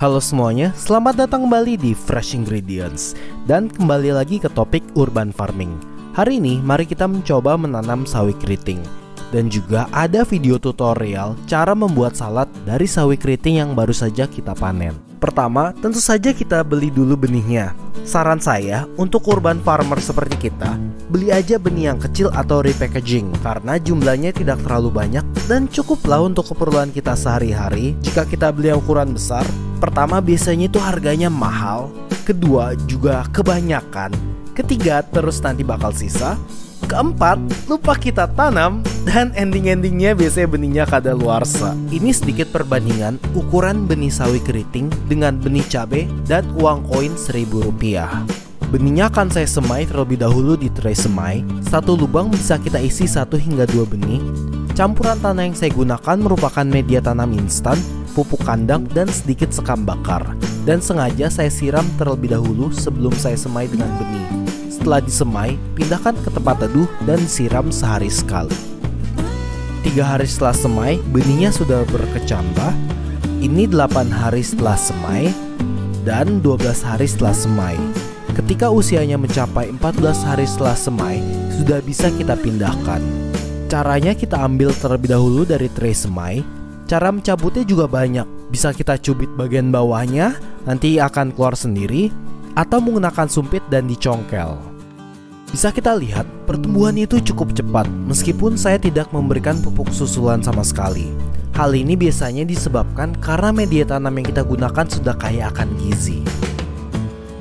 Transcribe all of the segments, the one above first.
Halo semuanya, selamat datang kembali di Fresh Ingredients. Dan kembali lagi ke topik urban farming. Hari ini mari kita mencoba menanam sawi keriting. Dan juga ada video tutorial cara membuat salad dari sawi keriting yang baru saja kita panen. Pertama, tentu saja kita beli dulu benihnya. Saran saya, untuk urban farmer seperti kita, beli aja benih yang kecil atau repackaging, karena jumlahnya tidak terlalu banyak dan cukuplah untuk keperluan kita sehari-hari. Jika kita beli yang ukuran besar, pertama biasanya itu harganya mahal, kedua juga kebanyakan, ketiga terus nanti bakal sisa, keempat lupa kita tanam, dan ending-endingnya biasanya benihnya kadaluarsa. Ini sedikit perbandingan ukuran benih sawi keriting dengan benih cabai dan uang koin Rp1.000. Benihnya akan saya semai terlebih dahulu di tray semai. Satu lubang bisa kita isi 1 hingga 2 benih. Campuran tanah yang saya gunakan merupakan media tanam instan, pupuk kandang, dan sedikit sekam bakar. Dan sengaja saya siram terlebih dahulu sebelum saya semai dengan benih. Setelah disemai, pindahkan ke tempat teduh dan siram sehari sekali. 3 hari setelah semai, benihnya sudah berkecambah. Ini 8 hari setelah semai dan 12 hari setelah semai. Ketika usianya mencapai 14 hari setelah semai, sudah bisa kita pindahkan. Caranya kita ambil terlebih dahulu dari tray semai. Cara mencabutnya juga banyak. Bisa kita cubit bagian bawahnya, nanti akan keluar sendiri, atau menggunakan sumpit dan dicongkel. Bisa kita lihat pertumbuhannya itu cukup cepat, meskipun saya tidak memberikan pupuk susulan sama sekali. Hal ini biasanya disebabkan karena media tanam yang kita gunakan sudah kaya akan gizi.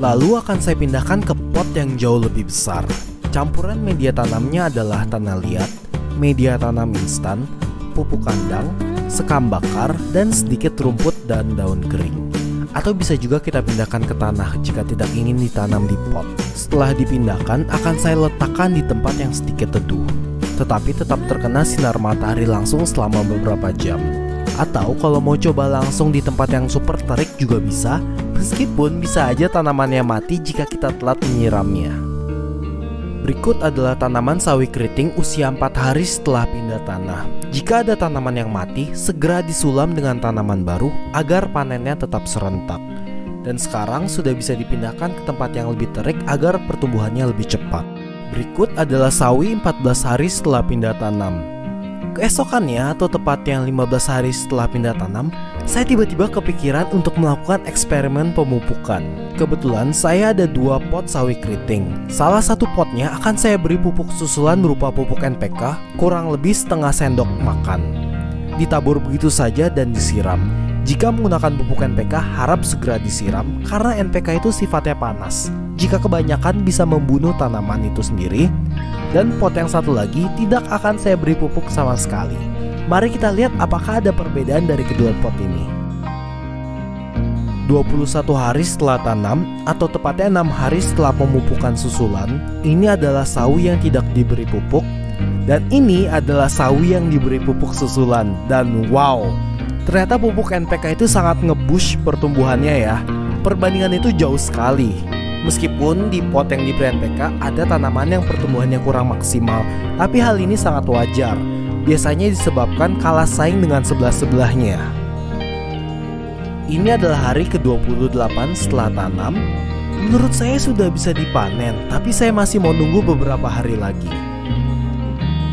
Lalu akan saya pindahkan ke pot yang jauh lebih besar. Campuran media tanamnya adalah tanah liat, media tanam instan, pupuk kandang, sekam bakar, dan sedikit rumput dan daun kering. Atau bisa juga kita pindahkan ke tanah jika tidak ingin ditanam di pot. Setelah dipindahkan, akan saya letakkan di tempat yang sedikit teduh, tetapi tetap terkena sinar matahari langsung selama beberapa jam. Atau kalau mau coba langsung di tempat yang super terik juga bisa, meskipun bisa aja tanamannya mati jika kita telat menyiramnya. Berikut adalah tanaman sawi keriting usia 4 hari setelah pindah tanah. Jika ada tanaman yang mati, segera disulam dengan tanaman baru agar panennya tetap serentak. Dan sekarang sudah bisa dipindahkan ke tempat yang lebih terik agar pertumbuhannya lebih cepat. Berikut adalah sawi 14 hari setelah pindah tanam. Keesokannya atau tepatnya 15 hari setelah pindah tanam, saya tiba-tiba kepikiran untuk melakukan eksperimen pemupukan. Kebetulan saya ada 2 pot sawi keriting. Salah satu potnya akan saya beri pupuk susulan berupa pupuk NPK kurang lebih setengah sendok makan. Ditabur begitu saja dan disiram. Jika menggunakan pupuk NPK harap segera disiram karena NPK itu sifatnya panas. Jika kebanyakan bisa membunuh tanaman itu sendiri. Dan pot yang satu lagi tidak akan saya beri pupuk sama sekali. Mari kita lihat apakah ada perbedaan dari kedua pot ini. 21 hari setelah tanam atau tepatnya 6 hari setelah pemupukan susulan, ini adalah sawi yang tidak diberi pupuk. Dan ini adalah sawi yang diberi pupuk susulan. Dan wow, ternyata pupuk NPK itu sangat nge-boost pertumbuhannya ya. Perbandingan itu jauh sekali. Meskipun di pot yang diberi NPK ada tanaman yang pertumbuhannya kurang maksimal, tapi hal ini sangat wajar. Biasanya disebabkan kalah saing dengan sebelah-sebelahnya. Ini adalah hari ke-28 setelah tanam. Menurut saya sudah bisa dipanen, tapi saya masih mau nunggu beberapa hari lagi.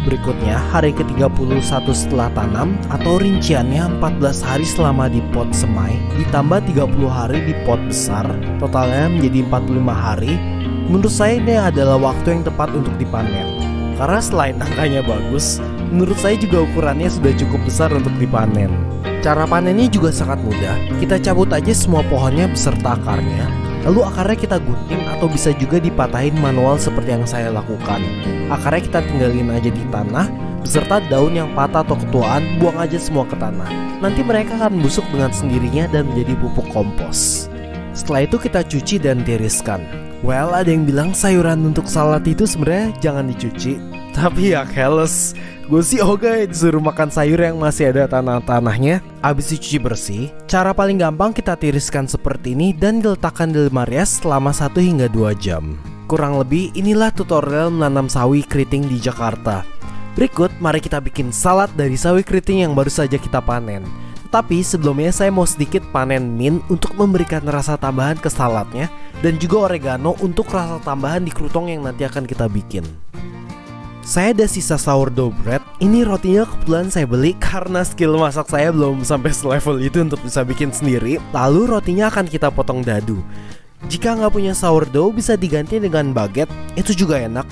Berikutnya hari ke-31 setelah tanam atau rinciannya 14 hari selama di pot semai ditambah 30 hari di pot besar, totalnya menjadi 45 hari. Menurut saya ini adalah waktu yang tepat untuk dipanen. Karena selain angkanya bagus, menurut saya juga ukurannya sudah cukup besar untuk dipanen. Cara panennya juga sangat mudah. Kita cabut aja semua pohonnya beserta akarnya. Lalu akarnya kita gunting atau bisa juga dipatahin manual seperti yang saya lakukan. Akarnya kita tinggalin aja di tanah beserta daun yang patah atau ketuaan, buang aja semua ke tanah. Nanti mereka akan busuk dengan sendirinya dan menjadi pupuk kompos. Setelah itu kita cuci dan tiriskan. Well, ada yang bilang sayuran untuk salad itu sebenarnya jangan dicuci. Tapi ya keles, gue sih oke disuruh makan sayur yang masih ada tanah-tanahnya. Abis dicuci bersih, cara paling gampang kita tiriskan seperti ini dan diletakkan di lemari es selama 1 hingga 2 jam. Kurang lebih inilah tutorial menanam sawi keriting di Jakarta. Berikut mari kita bikin salad dari sawi keriting yang baru saja kita panen. Tapi sebelumnya saya mau sedikit panen mint untuk memberikan rasa tambahan ke saladnya, dan juga oregano untuk rasa tambahan di krutong yang nanti akan kita bikin. Saya ada sisa sourdough bread. Ini rotinya kebetulan saya beli karena skill masak saya belum sampai selevel itu untuk bisa bikin sendiri. Lalu rotinya akan kita potong dadu. Jika nggak punya sourdough bisa diganti dengan baguette, itu juga enak.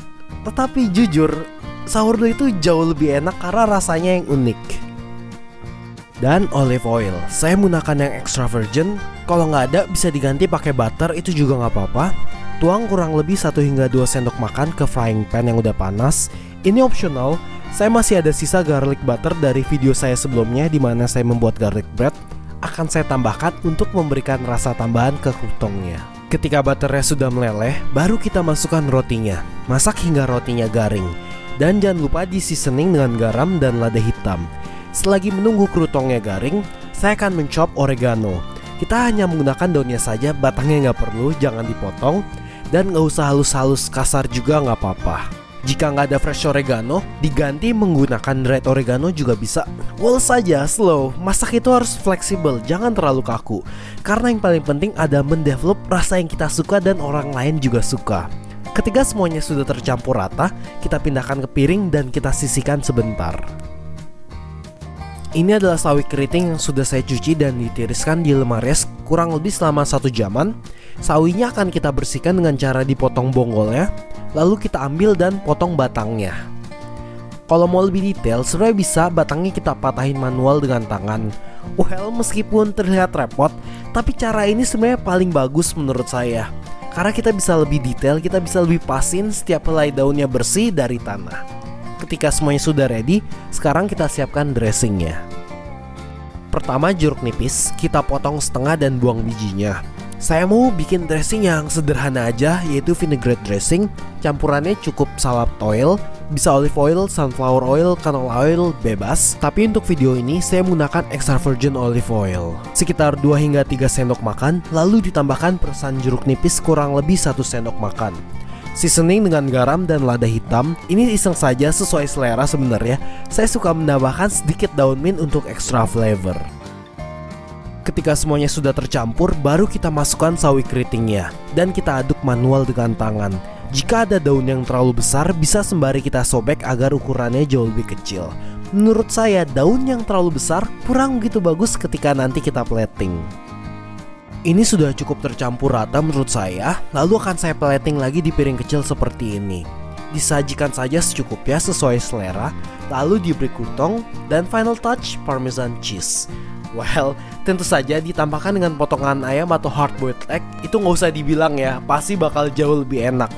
Tetapi jujur, sourdough itu jauh lebih enak karena rasanya yang unik. Dan olive oil, saya menggunakan yang extra virgin. Kalau nggak ada bisa diganti pakai butter, itu juga nggak apa-apa. Tuang kurang lebih 1 hingga 2 sendok makan ke frying pan yang udah panas. Ini optional. Saya masih ada sisa garlic butter dari video saya sebelumnya di mana saya membuat garlic bread. Akan saya tambahkan untuk memberikan rasa tambahan ke krutongnya. Ketika butternya sudah meleleh, baru kita masukkan rotinya. Masak hingga rotinya garing. Dan jangan lupa di seasoning dengan garam dan lada hitam. Selagi menunggu krutongnya garing, saya akan mencop oregano. Kita hanya menggunakan daunnya saja, batangnya nggak perlu, jangan dipotong. Dan nggak usah halus-halus, kasar juga nggak apa-apa. Jika nggak ada fresh oregano, diganti menggunakan red oregano juga bisa. Well saja, slow. Masak itu harus fleksibel, jangan terlalu kaku. Karena yang paling penting ada mendevelop rasa yang kita suka dan orang lain juga suka. Ketika semuanya sudah tercampur rata, kita pindahkan ke piring dan kita sisihkan sebentar. Ini adalah sawi keriting yang sudah saya cuci dan ditiriskan di lemari es kurang lebih selama 1 jaman. Sawinya akan kita bersihkan dengan cara dipotong bonggolnya, lalu kita ambil dan potong batangnya. Kalau mau lebih detail, sebenarnya bisa batangnya kita patahin manual dengan tangan. Well, meskipun terlihat repot, tapi cara ini sebenarnya paling bagus menurut saya. Karena kita bisa lebih detail, kita bisa lebih pasin setiap helai daunnya bersih dari tanah. Ketika semuanya sudah ready, sekarang kita siapkan dressingnya. Pertama jeruk nipis, kita potong setengah dan buang bijinya. Saya mau bikin dressing yang sederhana aja, yaitu vinaigrette dressing. Campurannya cukup salad oil, bisa olive oil, sunflower oil, canola oil, bebas. Tapi untuk video ini saya menggunakan extra virgin olive oil. Sekitar 2 hingga 3 sendok makan, lalu ditambahkan perasan jeruk nipis kurang lebih 1 sendok makan. Seasoning dengan garam dan lada hitam. Ini iseng saja, sesuai selera sebenarnya. Saya suka menambahkan sedikit daun mint untuk extra flavor. Ketika semuanya sudah tercampur, baru kita masukkan sawi keritingnya dan kita aduk manual dengan tangan. Jika ada daun yang terlalu besar, bisa sembari kita sobek agar ukurannya jauh lebih kecil. Menurut saya, daun yang terlalu besar kurang begitu bagus ketika nanti kita plating. Ini sudah cukup tercampur rata menurut saya. Lalu akan saya plating lagi di piring kecil seperti ini. Disajikan saja secukupnya sesuai selera. Lalu diberi krutong dan final touch parmesan cheese. Well, tentu saja ditambahkan dengan potongan ayam atau hard boiled egg. Itu nggak usah dibilang ya, pasti bakal jauh lebih enak.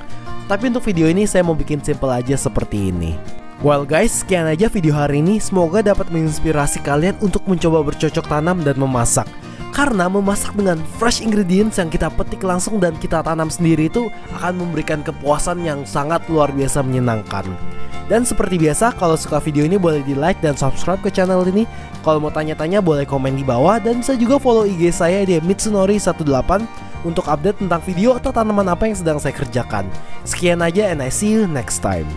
Tapi untuk video ini saya mau bikin simple aja seperti ini. Well guys, sekian aja video hari ini. Semoga dapat menginspirasi kalian untuk mencoba bercocok tanam dan memasak. Karena memasak dengan fresh ingredients yang kita petik langsung dan kita tanam sendiri itu akan memberikan kepuasan yang sangat luar biasa menyenangkan. Dan seperti biasa, kalau suka video ini boleh di like dan subscribe ke channel ini. Kalau mau tanya-tanya boleh komen di bawah. Dan bisa juga follow IG saya di Mitsunori18 untuk update tentang video atau tanaman apa yang sedang saya kerjakan. Sekian aja and I see you next time.